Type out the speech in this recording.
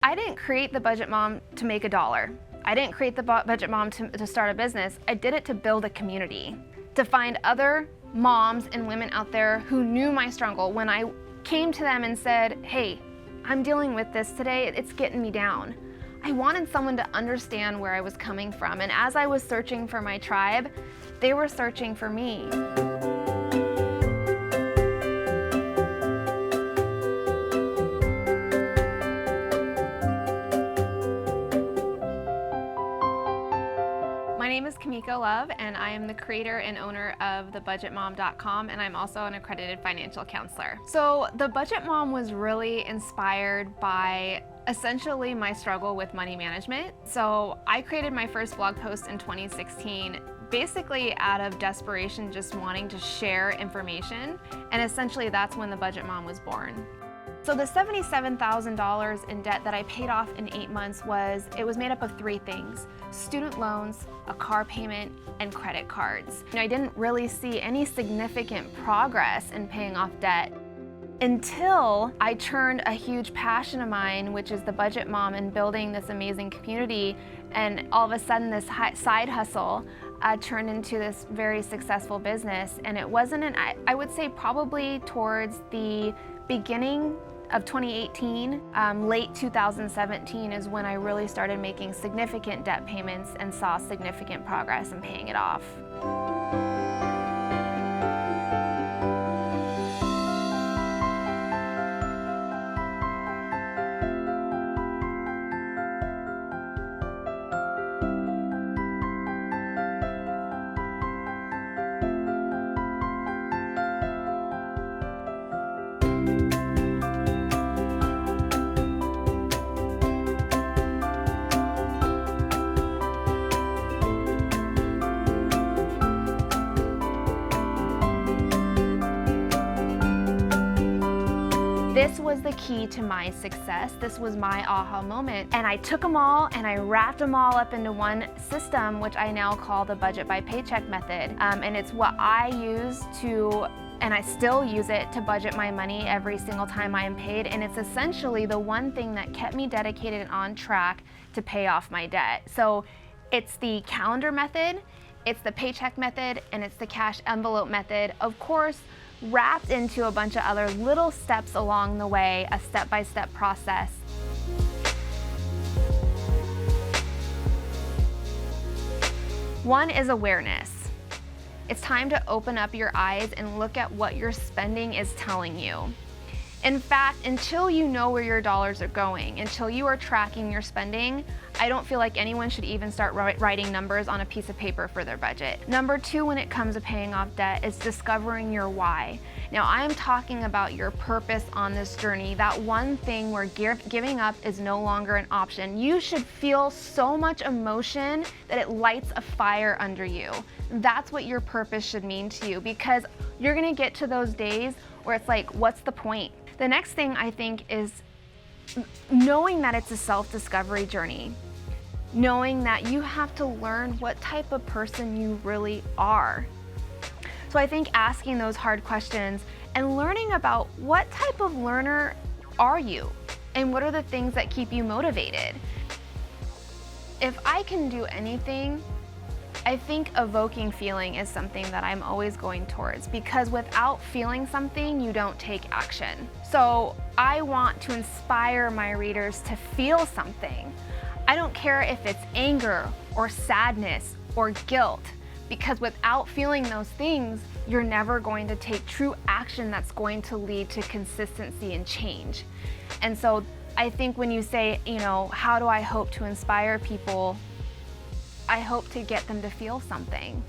I didn't create the Budget Mom to make a dollar. I didn't create the Budget Mom to start a business. I did it to build a community, to find other moms and women out there who knew my struggle. When I came to them and said, hey, I'm dealing with this today, it's getting me down. I wanted someone to understand where I was coming from. And as I was searching for my tribe, they were searching for me. My name is Kimiko Love, and I am the creator and owner of thebudgetmom.com, and I'm also an accredited financial counselor. So the Budget Mom was really inspired by essentially my struggle with money management. So I created my first blog post in 2016, basically out of desperation, just wanting to share information, and essentially that's when the Budget Mom was born. So the $77,000 in debt that I paid off in 8 months was made up of 3 things: student loans, a car payment, and credit cards. I didn't really see any significant progress in paying off debt until I turned a huge passion of mine, which is the Budget Mom, and building this amazing community, and all of a sudden this side hustle turned into this very successful business. And it wasn't I would say probably towards the beginning of 2018, late 2017 is when I really started making significant debt payments and saw significant progress in paying it off. This was the key to my success. This was my aha moment. And I took them all and I wrapped them all up into one system, which I now call the budget by paycheck method. And it's what I use and I still use it to budget my money every single time I am paid. And it's essentially the one thing that kept me dedicated and on track to pay off my debt. So it's the calendar method, it's the paycheck method, and it's the cash envelope method. Of course, wrapped into a bunch of other little steps along the way, a step-by-step process. One is awareness. It's time to open up your eyes and look at what your spending is telling you. In fact, until you know where your dollars are going, until you are tracking your spending, I don't feel like anyone should even start writing numbers on a piece of paper for their budget. Number 2, when it comes to paying off debt, is discovering your why. Now, I am talking about your purpose on this journey, that one thing where giving up is no longer an option. You should feel so much emotion that it lights a fire under you. That's what your purpose should mean to you, because you're gonna get to those days where it's like, what's the point? The next thing I think is knowing that it's a self-discovery journey. Knowing that you have to learn what type of person you really are. So I think asking those hard questions and learning about what type of learner are you and what are the things that keep you motivated. If I can do anything, I think evoking feeling is something that I'm always going towards, because without feeling something, you don't take action. So I want to inspire my readers to feel something. I don't care if it's anger or sadness or guilt, because without feeling those things, you're never going to take true action that's going to lead to consistency and change. And so I think when you say, how do I hope to inspire people? I hope to get them to feel something.